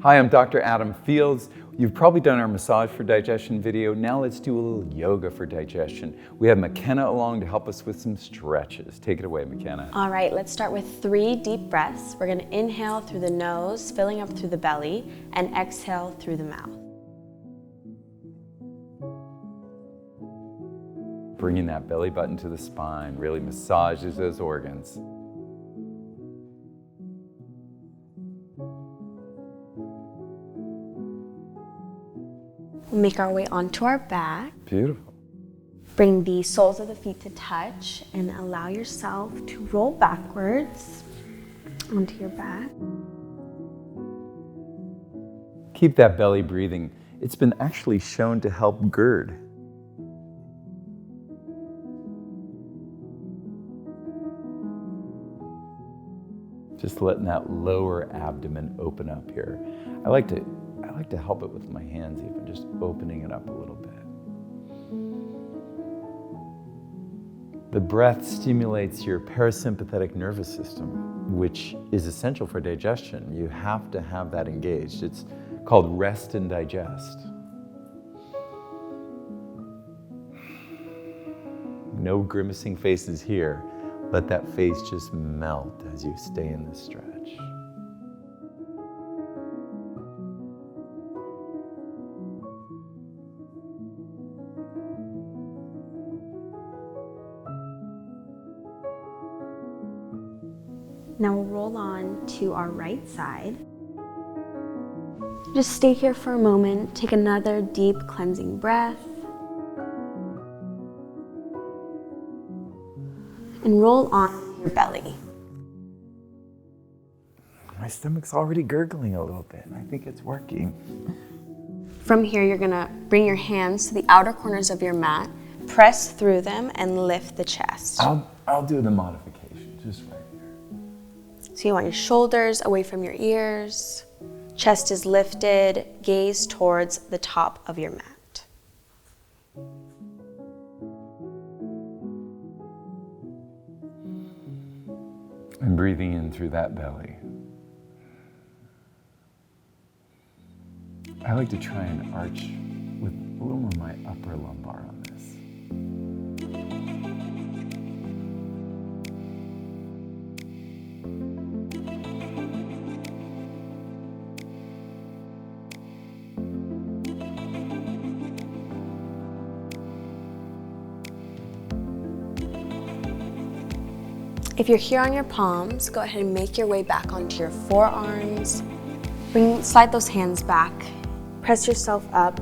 Hi, I'm Dr. Adam Fields. You've probably done our massage for digestion video. Now let's do a little yoga for digestion. We have McKenna along to help us with some stretches. Take it away, McKenna. All right, let's start with 3 deep breaths. We're gonna inhale through the nose, filling up through the belly, and exhale through the mouth. Bringing that belly button to the spine really massages those organs. We'll make our way onto our back. Beautiful. Bring the soles of the feet to touch and allow yourself to roll backwards onto your back. Keep that belly breathing. It's been actually shown to help GERD. Just letting that lower abdomen open up here. I like to help it with my hands even, just opening it up a little bit. The breath stimulates your parasympathetic nervous system, which is essential for digestion. You have to have that engaged. It's called rest and digest. No grimacing faces here. Let that face just melt as you stay in this stretch. Now we'll roll on to our right side. Just stay here for a moment. Take another deep cleansing breath. And roll on your belly. My stomach's already gurgling a little bit, and I think it's working. From here, you're gonna bring your hands to the outer corners of your mat, press through them, and lift the chest. I'll do the modification, just right here. So you want your shoulders away from your ears, chest is lifted, gaze towards the top of your mat. And breathing in through that belly. I like to try and arch with a little more of my upper lumbar on this. If you're here on your palms, go ahead and make your way back onto your forearms. Slide those hands back. Press yourself up.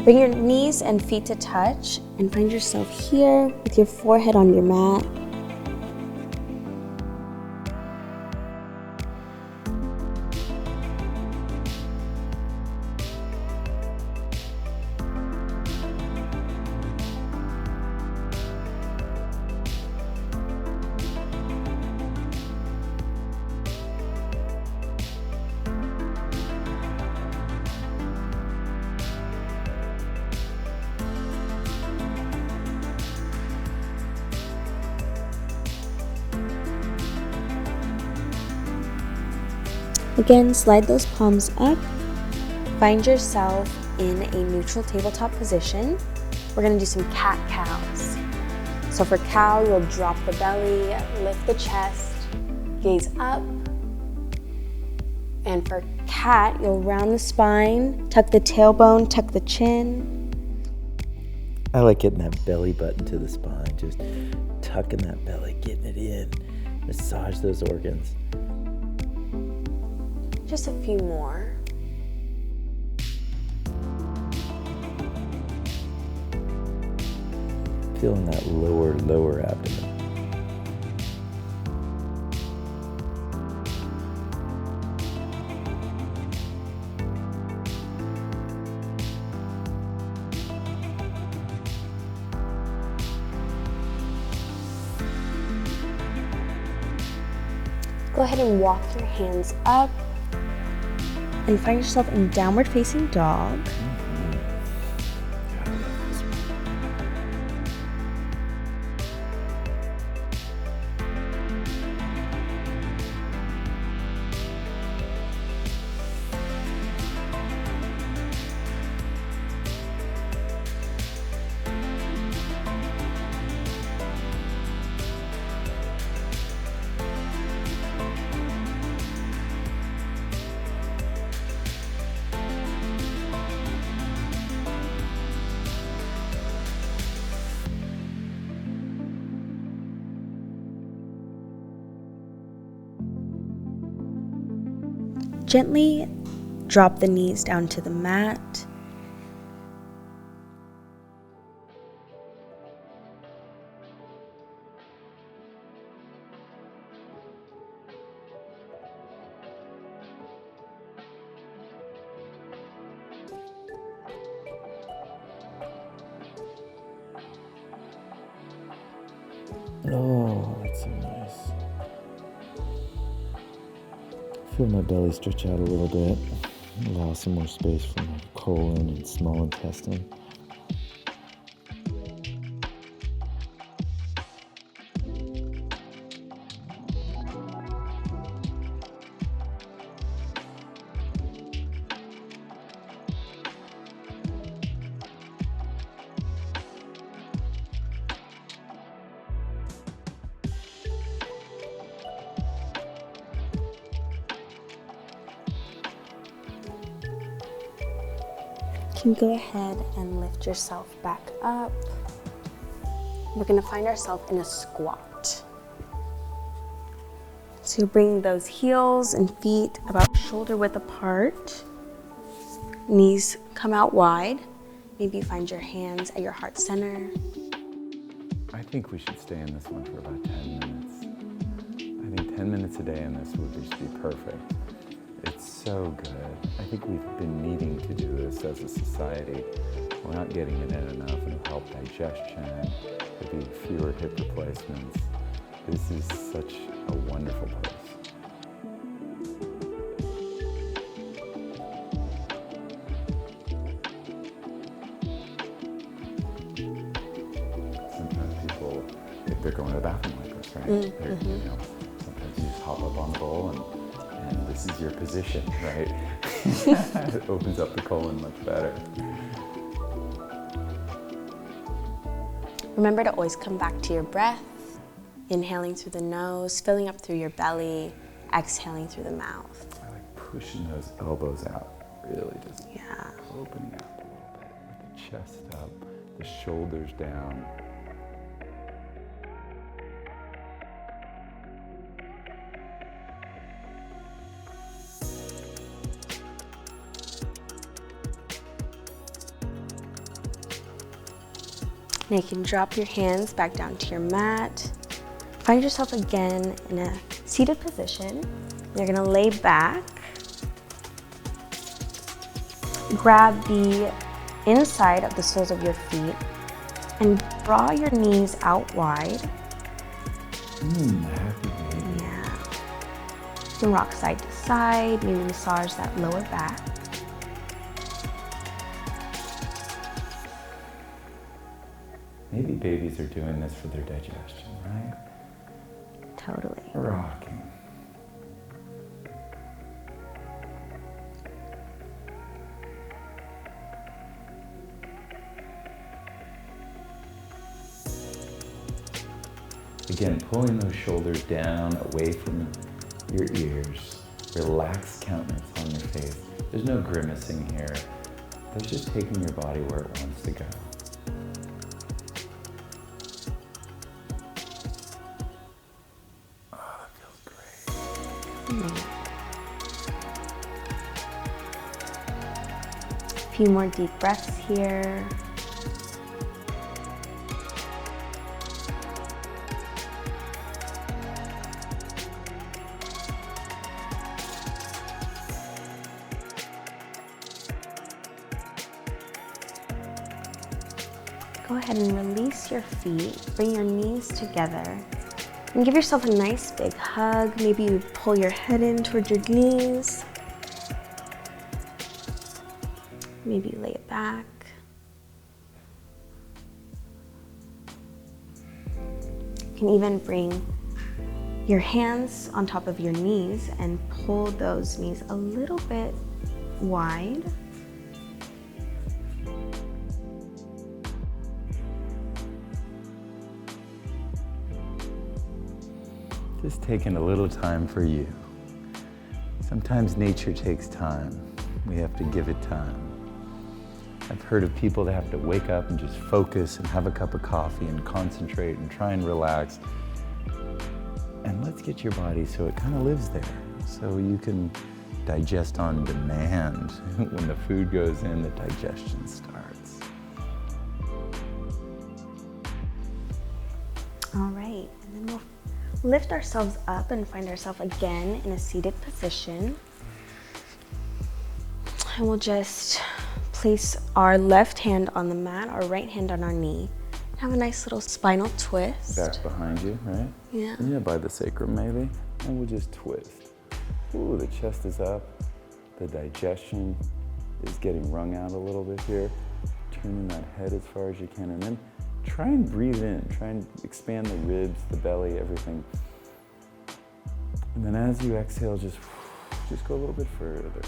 Bring your knees and feet to touch and find yourself here with your forehead on your mat. Again, slide those palms up. Find yourself in a neutral tabletop position. We're gonna do some cat-cows. So for cow, you'll drop the belly, lift the chest, gaze up. And for cat, you'll round the spine, tuck the tailbone, tuck the chin. I like getting that belly button to the spine, just tucking that belly, getting it in, massage those organs. Just a few more. Feeling that lower abdomen. Go ahead and walk your hands up and find yourself in downward facing dog. Gently drop the knees down to the mat. Oh, that's so nice. Feel my belly stretch out a little bit. Allow some more space for my colon and small intestine. You can go ahead and lift yourself back up. We're going to find ourselves in a squat. So you bring those heels and feet about shoulder width apart. Knees come out wide. Maybe find your hands at your heart center. I think we should stay in this one for about 10 minutes. I think 10 minutes a day in this would just be perfect. It's so good. I think we've been needing to do this as a society. We're not getting it in enough. It'll help digestion. There'll be fewer hip replacements. This is such a wonderful place. Sometimes people, if they're going to the bathroom like this, right? You know, sometimes you just hop up on the bowl and this is your position, right? It opens up the colon much better. Remember to always come back to your breath, inhaling through the nose, filling up through your belly, exhaling through the mouth. I like pushing those elbows out, really just opening up a little bit with the chest up, the shoulders down. Now you can drop your hands back down to your mat. Find yourself again in a seated position. You're gonna lay back. Grab the inside of the soles of your feet and draw your knees out wide. Happy baby. Yeah. You can rock side to side, maybe massage that lower back. Maybe babies are doing this for their digestion, right? Totally. Rocking. Again, pulling those shoulders down, away from your ears. Relaxed countenance on your face. There's no grimacing here. There's just taking your body where it wants to go. Oh, that feels great. A few more deep breaths here. Go ahead and release your feet, bring your knees together, and give yourself a nice big hug. Maybe you pull your head in towards your knees. Maybe you lay it back. You can even bring your hands on top of your knees and pull those knees a little bit wide. Just taking a little time for you. Sometimes nature takes time. We have to give it time. I've heard of people that have to wake up and just focus and have a cup of coffee and concentrate and try and relax. And let's get your body so it kind of lives there. So you can digest on demand. When the food goes in, the digestion starts. All right, and then we'll lift ourselves up and find ourselves again in a seated position. And we'll just place our left hand on the mat, our right hand on our knee. Have a nice little spinal twist. Back behind you, right? Yeah. Yeah, by the sacrum maybe. And we'll just twist. Ooh, the chest is up. The digestion is getting wrung out a little bit here. Turning that head as far as you can, and then try and breathe in. Try and expand the ribs, the belly, everything. And then as you exhale, just go a little bit further.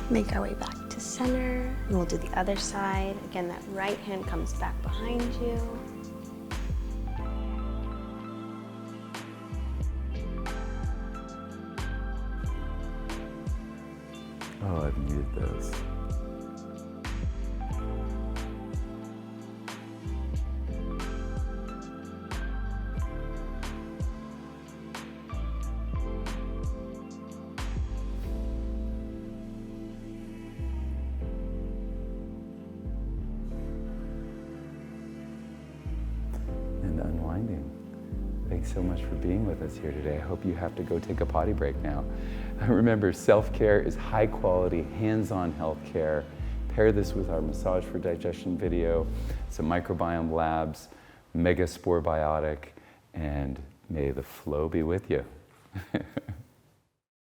Make our way back to center, and we'll do the other side. Again, that right hand comes back behind you. Oh, I've muted those. And unwinding. Thanks so much for being with us here today. I hope you have to go take a potty break now. Remember, self-care is high quality, hands-on health care. Pair this with our Massage for Digestion video, some Microbiome Labs, Megaspore Biotic, and may the flow be with you.